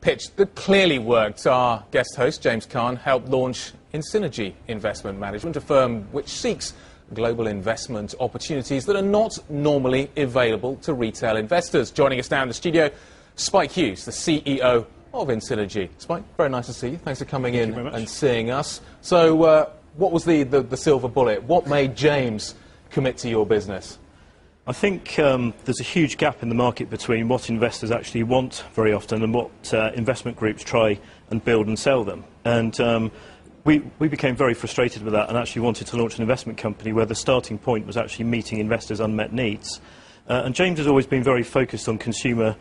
pitch that clearly worked. Our guest host, James Caan, helped launch INSYNERGY Investment Management, a firm which seeks global investment opportunities that are not normally available to retail investors. Joining us now in the studio, Spike Hughes, the CEO of INSYNERGY. Spike, very nice to see you. Thanks for coming in and seeing us. So, what was the silver bullet? What made James commit to your business? I think there's a huge gap in the market between what investors actually want very often and what investment groups try and build and sell them. And we became very frustrated with that and actually wanted to launch an investment company where the starting point was actually meeting investors' unmet needs. And James has always been very focused on consumer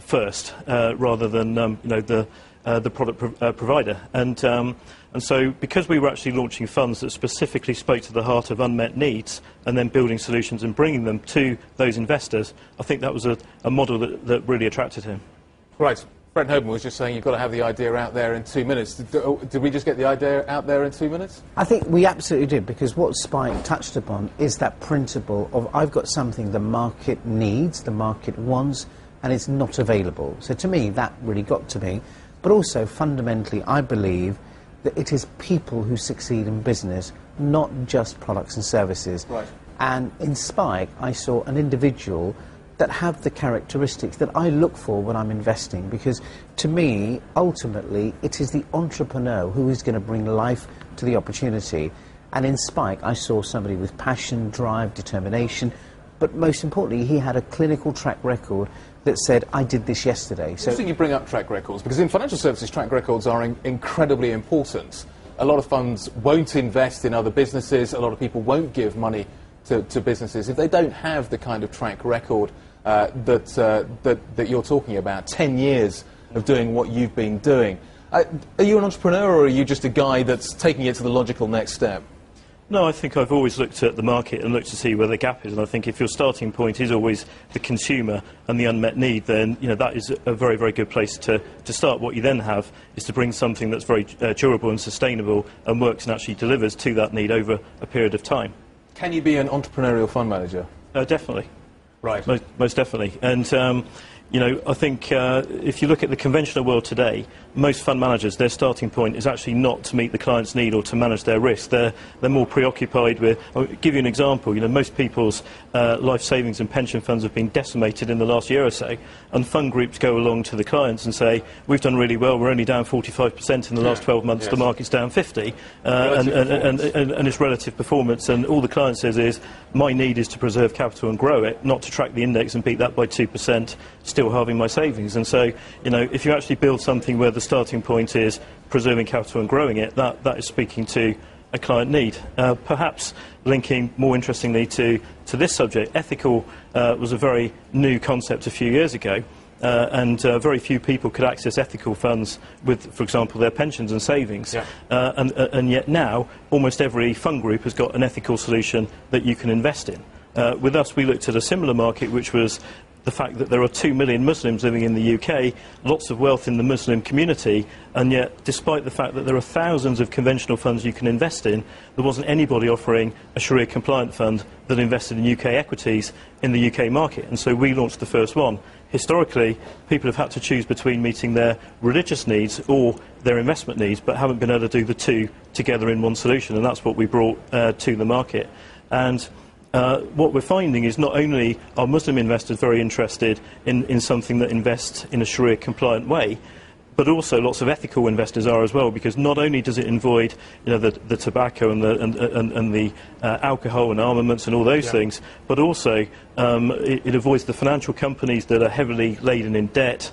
first, rather than the product provider. And so, because we were actually launching funds that specifically spoke to the heart of unmet needs and then building solutions and bringing them to those investors, I think that was a model that really attracted him. Right. Brent Hoban was just saying you've got to have the idea out there in 2 minutes. Did we just get the idea out there in 2 minutes? I think we absolutely did, because what Spike touched upon is that principle of I've got something the market needs, the market wants, and it's not available. So to me, that really got to me. But also, fundamentally, I believe that it is people who succeed in business, not just products and services. Right. And in Spike, I saw an individual that have the characteristics that I look for when I'm investing, because to me, ultimately, it is the entrepreneur who is going to bring life to the opportunity. And in Spike, I saw somebody with passion, drive, determination, but most importantly, he had a clinical track record that said, I did this yesterday. So interesting you bring up track records, because in financial services, track records are incredibly important. A lot of funds won't invest in other businesses, a lot of people won't give money to businesses if they don't have the kind of track record that you're talking about, 10 years of doing what you've been doing. Are you an entrepreneur, or are you just a guy that's taking it to the logical next step? No, I think I've always looked at the market and looked to see where the gap is, and I think if your starting point is always the consumer and the unmet need, then that is a very, very good place to start. What you then have is to bring something that's very durable and sustainable and works and actually delivers to that need over a period of time. Can you be an entrepreneurial fund manager? Definitely. Right. Most definitely. And I think if you look at the conventional world today, most fund managers, their starting point is actually not to meet the client's need or to manage their risk. They're more preoccupied with. I'll give you an example. Most people's life savings and pension funds have been decimated in the last year or so, and fund groups go along to the clients and say, we've done really well, we're only down 45% in the last 12 months, yes. The market's down 50%, and it's relative performance, and all the client says is, my need is to preserve capital and grow it, not to track the index and beat that by 2%, still halving my savings. And so, if you actually build something where the starting point is preserving capital and growing it, that is speaking to a client need. Perhaps linking more interestingly to this subject, ethical was a very new concept a few years ago, and very few people could access ethical funds with, for example, their pensions and savings. Yeah. And yet now, almost every fund group has got an ethical solution that you can invest in. With us, we looked at a similar market, which was the fact that there are 2 million Muslims living in the UK, lots of wealth in the Muslim community, and yet, despite the fact that there are thousands of conventional funds you can invest in, there wasn't anybody offering a Sharia-compliant fund that invested in UK equities in the UK market. And so we launched the first one. Historically, people have had to choose between meeting their religious needs or their investment needs, but haven't been able to do the two together in one solution, and that's what we brought to the market. And what we're finding is not only are Muslim investors very interested in something that invests in a Sharia-compliant way, but also lots of ethical investors are as well, because not only does it avoid the tobacco and the alcohol and armaments and all those things, but also it avoids the financial companies that are heavily laden in debt.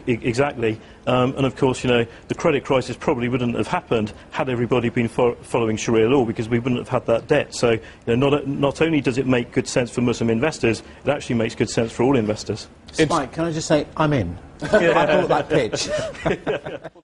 Exactly. And of course, the credit crisis probably wouldn't have happened had everybody been following Sharia law, because we wouldn't have had that debt. So not only does it make good sense for Muslim investors, it actually makes good sense for all investors. Spike, can I just say, I'm in. I bought that pitch.